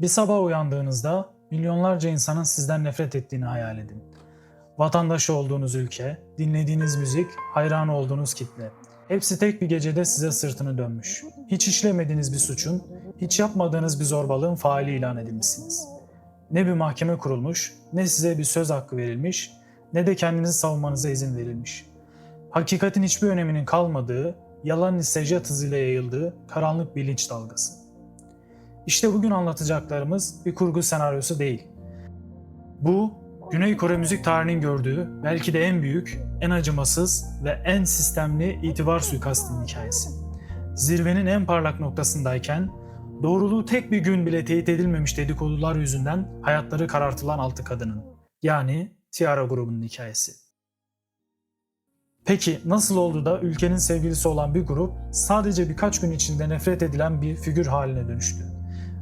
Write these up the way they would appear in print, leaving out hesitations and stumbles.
Bir sabah uyandığınızda milyonlarca insanın sizden nefret ettiğini hayal edin. Vatandaşı olduğunuz ülke, dinlediğiniz müzik, hayranı olduğunuz kitle. Hepsi tek bir gecede size sırtını dönmüş. Hiç işlemediğiniz bir suçun, hiç yapmadığınız bir zorbalığın faili ilan edilmişsiniz. Ne bir mahkeme kurulmuş, ne size bir söz hakkı verilmiş, ne de kendinizi savunmanıza izin verilmiş. Hakikatin hiçbir öneminin kalmadığı, yalan seccat hızıyla yayıldığı karanlık bilinç dalgası. İşte bugün anlatacaklarımız bir kurgu senaryosu değil. Bu, Güney Kore müzik tarihinin gördüğü belki de en büyük, en acımasız ve en sistemli itibar suikastının hikayesi. Zirvenin en parlak noktasındayken, doğruluğu tek bir gün bile teyit edilmemiş dedikodular yüzünden hayatları karartılan 6 kadının, yani T-ara grubunun hikayesi. Peki nasıl oldu da ülkenin sevgilisi olan bir grup sadece birkaç gün içinde nefret edilen bir figür haline dönüştü?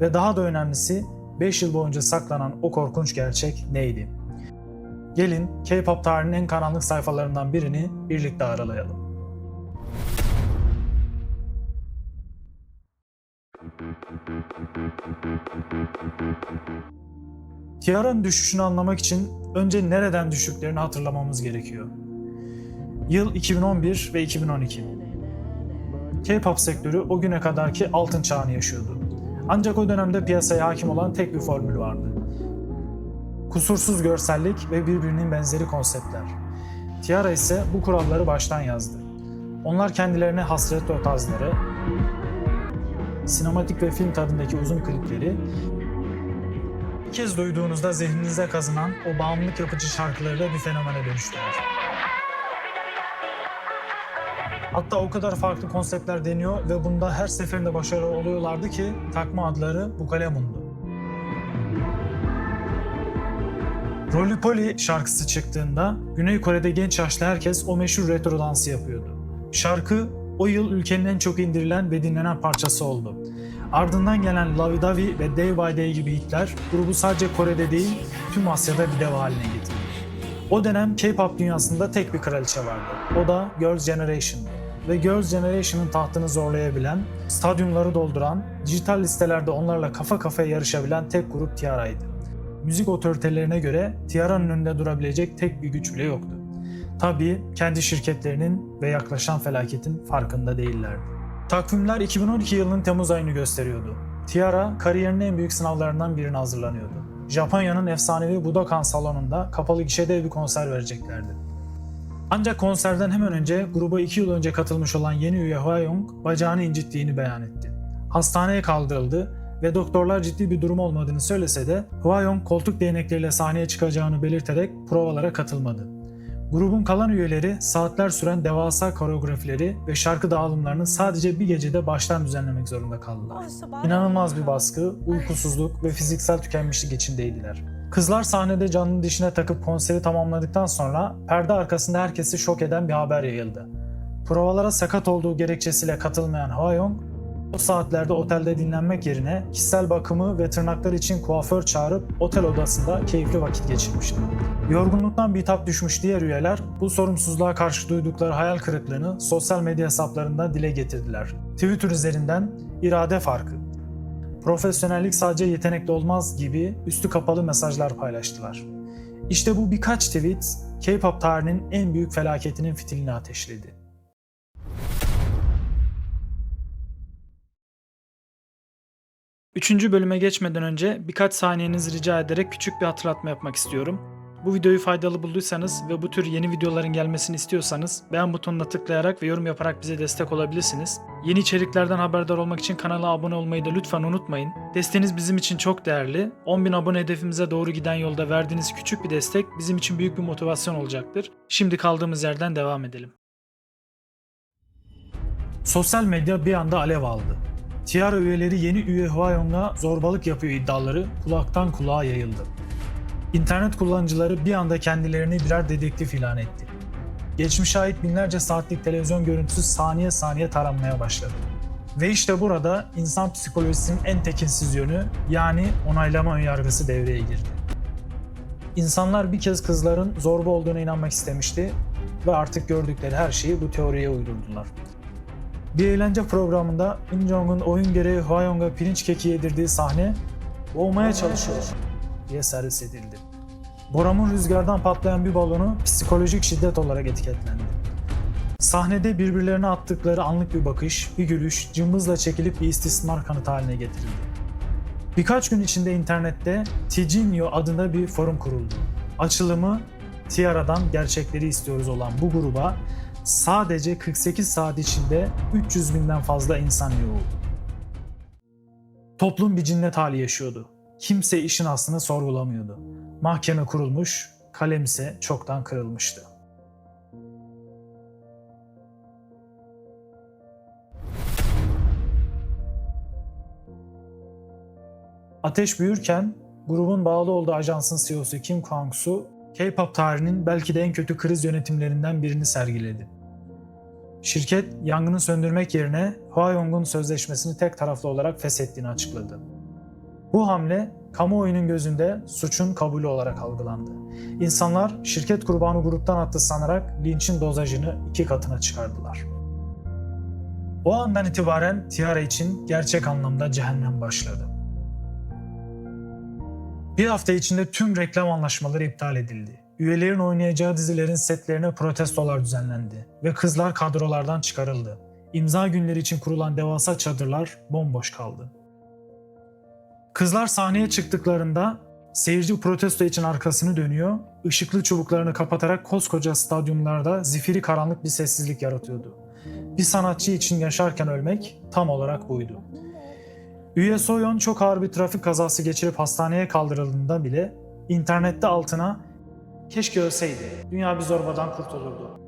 Ve daha da önemlisi 5 yıl boyunca saklanan o korkunç gerçek neydi? Gelin K-pop tarihinin en karanlık sayfalarından birini birlikte aralayalım. T-ara'nın düşüşünü anlamak için önce nereden düştüklerini hatırlamamız gerekiyor. Yıl 2011 ve 2012. K-pop sektörü o güne kadarki altın çağını yaşıyordu. Ancak o dönemde piyasaya hakim olan tek bir formül vardı. Kusursuz görsellik ve birbirinin benzeri konseptler. T-ara ise bu kuralları baştan yazdı. Onlar kendilerine hasret o tarzları, sinematik ve film tadındaki uzun klipleri, bir kez duyduğunuzda zihninize kazınan o bağımlılık yapıcı şarkılarıyla bir fenomene dönüştüler. Hatta o kadar farklı konseptler deniyor ve bunda her seferinde başarılı oluyorlardı ki takma adları Bukalemun'du. Roly-Poly şarkısı çıktığında Güney Kore'de genç yaşlı herkes o meşhur retro dansı yapıyordu. Şarkı o yıl ülkenin en çok indirilen ve dinlenen parçası oldu. Ardından gelen Lovey Dovey ve Day by Day gibi hitler grubu sadece Kore'de değil tüm Asya'da bir dev haline getirdi. O dönem K-pop dünyasında tek bir kraliçe vardı. O da Girls' Generation'dı. Ve Girls' Generation'ın tahtını zorlayabilen, stadyumları dolduran, dijital listelerde onlarla kafa kafaya yarışabilen tek grup T-ara'ydı. Müzik otoritelerine göre T-ara'nın önünde durabilecek tek bir güç bile yoktu. Tabii kendi şirketlerinin ve yaklaşan felaketin farkında değillerdi. Takvimler 2012 yılının Temmuz ayını gösteriyordu. T-ara kariyerinin en büyük sınavlarından birine hazırlanıyordu. Japonya'nın efsanevi Budokan salonunda kapalı gişede bir konser vereceklerdi. Ancak konserden hemen önce gruba 2 yıl önce katılmış olan yeni üye Hwayoung bacağını incittiğini beyan etti. Hastaneye kaldırıldı ve doktorlar ciddi bir durum olmadığını söylese de Hwayoung koltuk değnekleriyle sahneye çıkacağını belirterek provalara katılmadı. Grubun kalan üyeleri saatler süren devasa koreografileri ve şarkı dağılımlarını sadece bir gecede baştan düzenlemek zorunda kaldılar. İnanılmaz bir baskı, uykusuzluk ve fiziksel tükenmişlik içindeydiler. Kızlar sahnede canını dişine takıp konseri tamamladıktan sonra perde arkasında herkesi şok eden bir haber yayıldı. Provalara sakat olduğu gerekçesiyle katılmayan Hwayoung, o saatlerde otelde dinlenmek yerine kişisel bakımı ve tırnaklar için kuaför çağırıp otel odasında keyifli vakit geçirmişti. Yorgunluktan bitap düşmüş diğer üyeler bu sorumsuzluğa karşı duydukları hayal kırıklığını sosyal medya hesaplarında dile getirdiler. Twitter üzerinden irade farkı, profesyonellik sadece yetenekli olmaz gibi üstü kapalı mesajlar paylaştılar. İşte bu birkaç tweet K-pop tarihinin en büyük felaketinin fitilini ateşledi. Üçüncü bölüme geçmeden önce birkaç saniyenizi rica ederek küçük bir hatırlatma yapmak istiyorum. Bu videoyu faydalı bulduysanız ve bu tür yeni videoların gelmesini istiyorsanız beğen butonuna tıklayarak ve yorum yaparak bize destek olabilirsiniz. Yeni içeriklerden haberdar olmak için kanala abone olmayı da lütfen unutmayın. Desteğiniz bizim için çok değerli. 10.000 abone hedefimize doğru giden yolda verdiğiniz küçük bir destek bizim için büyük bir motivasyon olacaktır. Şimdi kaldığımız yerden devam edelim. Sosyal medya bir anda alev aldı. T-ara üyeleri yeni üye Hwayoung'a zorbalık yapıyor iddiaları kulaktan kulağa yayıldı. İnternet kullanıcıları bir anda kendilerini birer dedektif ilan etti. Geçmişe ait binlerce saatlik televizyon görüntüsü saniye saniye taranmaya başladı. Ve işte burada insan psikolojisinin en tekinsiz yönü, yani onaylama önyargısı devreye girdi. İnsanlar bir kez kızların zorba olduğuna inanmak istemişti ve artık gördükleri her şeyi bu teoriye uydurdular. Bir eğlence programında Kim Jong-un oyun gereği Hwayoung'a pirinç keki yedirdiği sahne boğmaya çalışıyor diye servis edildi. Boram'ın rüzgardan patlayan bir balonu psikolojik şiddet olarak etiketlendi. Sahnede birbirlerine attıkları anlık bir bakış, bir gülüş cımbızla çekilip bir istismar kanıtı haline getirildi. Birkaç gün içinde internette Ticinio adında bir forum kuruldu. Açılımı Tiara'dan gerçekleri istiyoruz olan bu gruba sadece 48 saat içinde 300 binden fazla insan üye oldu. Toplum bir cinnet hali yaşıyordu. Kimse işin aslını sorgulamıyordu. Mahkeme kurulmuş, kalem ise çoktan kırılmıştı. Ateş büyürken grubun bağlı olduğu ajansın CEO'su Kim Kwang-soo, K-pop tarihinin belki de en kötü kriz yönetimlerinden birini sergiledi. Şirket, yangını söndürmek yerine Hwayoung'un sözleşmesini tek taraflı olarak feshettiğini açıkladı. Bu hamle, kamuoyunun gözünde suçun kabulü olarak algılandı. İnsanlar şirket kurbanı gruptan attı sanarak linçin dozajını 2 katına çıkardılar. O andan itibaren Tiara için gerçek anlamda cehennem başladı. Bir hafta içinde tüm reklam anlaşmaları iptal edildi. Üyelerin oynayacağı dizilerin setlerine protestolar düzenlendi ve kızlar kadrolardan çıkarıldı. İmza günleri için kurulan devasa çadırlar bomboş kaldı. Kızlar sahneye çıktıklarında seyirci protesto için arkasını dönüyor, ışıklı çubuklarını kapatarak koskoca stadyumlarda zifiri karanlık bir sessizlik yaratıyordu. Bir sanatçı için yaşarken ölmek tam olarak buydu. Üye Soyeon çok ağır bir trafik kazası geçirip hastaneye kaldırıldığında bile internette altına "Keşke ölseydi, dünya bir zorbadan kurtulurdu"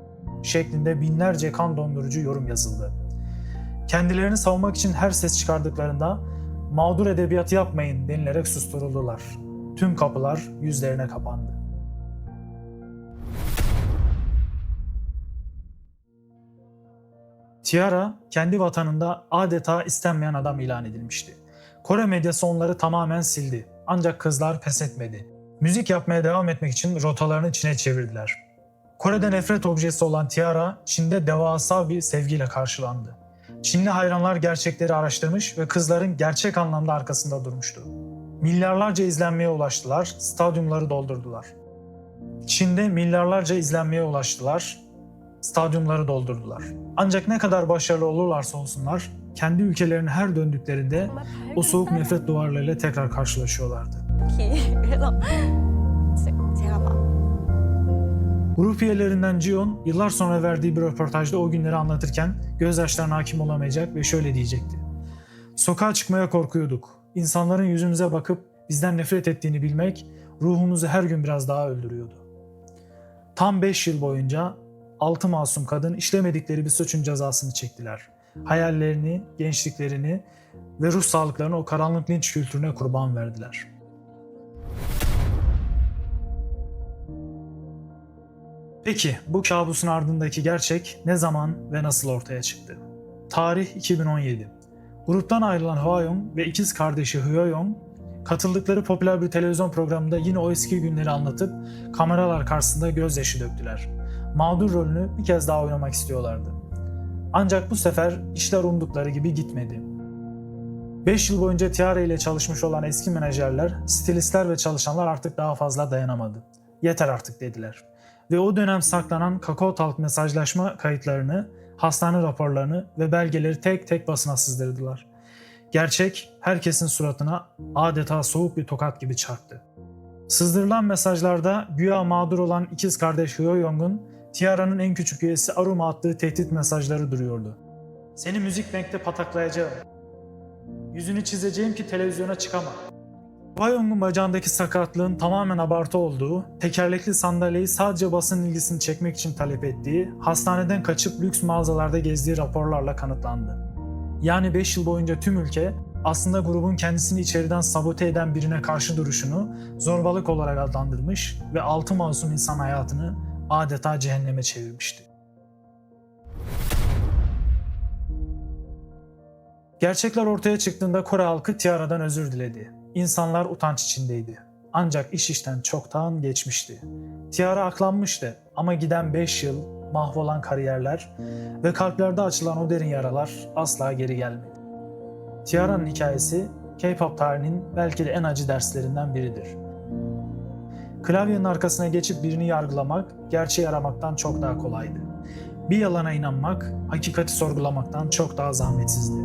şeklinde binlerce kan dondurucu yorum yazıldı. Kendilerini savunmak için her ses çıkardıklarında "Mağdur edebiyatı yapmayın" denilerek susturuldular. Tüm kapılar yüzlerine kapandı. Tiara, kendi vatanında adeta istenmeyen adam ilan edilmişti. Kore medyası onları tamamen sildi. Ancak kızlar pes etmedi. Müzik yapmaya devam etmek için rotalarını Çin'e çevirdiler. Kore'de nefret objesi olan Tiara, Çin'de devasa bir sevgiyle karşılandı. Çinli hayranlar gerçekleri araştırmış ve kızların gerçek anlamda arkasında durmuştu. Milyarlarca izlenmeye ulaştılar, stadyumları doldurdular. Çin'de milyarlarca izlenmeye ulaştılar, stadyumları doldurdular. Ancak ne kadar başarılı olurlarsa olsunlar, kendi ülkelerine her döndüklerinde o soğuk nefret duvarlarıyla tekrar karşılaşıyorlardı. Grup üyelerinden Jiyeon, yıllar sonra verdiği bir röportajda o günleri anlatırken gözyaşlarına hakim olamayacak ve şöyle diyecekti. "Sokağa çıkmaya korkuyorduk. İnsanların yüzümüze bakıp bizden nefret ettiğini bilmek ruhumuzu her gün biraz daha öldürüyordu." Tam 5 yıl boyunca 6 masum kadın işlemedikleri bir suçun cezasını çektiler. Hayallerini, gençliklerini ve ruh sağlıklarını o karanlık linç kültürüne kurban verdiler. Peki bu kabusun ardındaki gerçek ne zaman ve nasıl ortaya çıktı? Tarih 2017. Gruptan ayrılan Hwayoung ve ikiz kardeşi Hyoyeon katıldıkları popüler bir televizyon programında yine o eski günleri anlatıp kameralar karşısında gözyaşı döktüler. Mağdur rolünü bir kez daha oynamak istiyorlardı. Ancak bu sefer işler umdukları gibi gitmedi. 5 yıl boyunca Tiara ile çalışmış olan eski menajerler, stilistler ve çalışanlar artık daha fazla dayanamadı. Yeter artık dediler. Ve o dönem saklanan Kakao Talk mesajlaşma kayıtlarını, hastane raporlarını ve belgeleri tek tek basına sızdırdılar. Gerçek herkesin suratına adeta soğuk bir tokat gibi çarptı. Sızdırılan mesajlarda güya mağdur olan ikiz kardeş Hyoyeong'un Tiara'nın en küçük üyesi Arum'a attığı tehdit mesajları duruyordu. "Seni Müzik Bank'te pataklayacağım. Yüzünü çizeceğim ki televizyona çıkama." Hwayoung'un bacağındaki sakatlığın tamamen abartı olduğu, tekerlekli sandalyeyi sadece basın ilgisini çekmek için talep ettiği, hastaneden kaçıp lüks mağazalarda gezdiği raporlarla kanıtlandı. Yani 5 yıl boyunca tüm ülke aslında grubun kendisini içeriden sabote eden birine karşı duruşunu zorbalık olarak adlandırmış ve 6 masum insan hayatını adeta cehenneme çevirmişti. Gerçekler ortaya çıktığında Kore halkı Tiara'dan özür diledi. İnsanlar utanç içindeydi. Ancak iş işten çoktan geçmişti. Tiara aklanmıştı ama giden 5 yıl, mahvolan kariyerler ve kalplerde açılan o derin yaralar asla geri gelmedi. Tiara'nın hikayesi K-pop tarihinin belki de en acı derslerinden biridir. Klavyenin arkasına geçip birini yargılamak, gerçeği aramaktan çok daha kolaydı. Bir yalana inanmak, hakikati sorgulamaktan çok daha zahmetsizdi.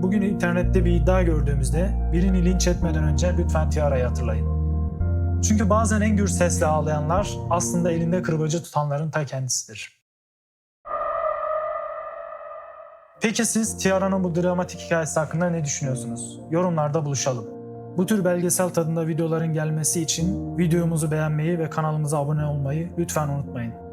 Bugün internette bir iddia gördüğümüzde birini linç etmeden önce lütfen Tiara'yı hatırlayın. Çünkü bazen en gür sesle ağlayanlar aslında elinde kırbacı tutanların ta kendisidir. Peki siz Tiara'nın bu dramatik hikayesi hakkında ne düşünüyorsunuz? Yorumlarda buluşalım. Bu tür belgesel tadında videoların gelmesi için videomuzu beğenmeyi ve kanalımıza abone olmayı lütfen unutmayın.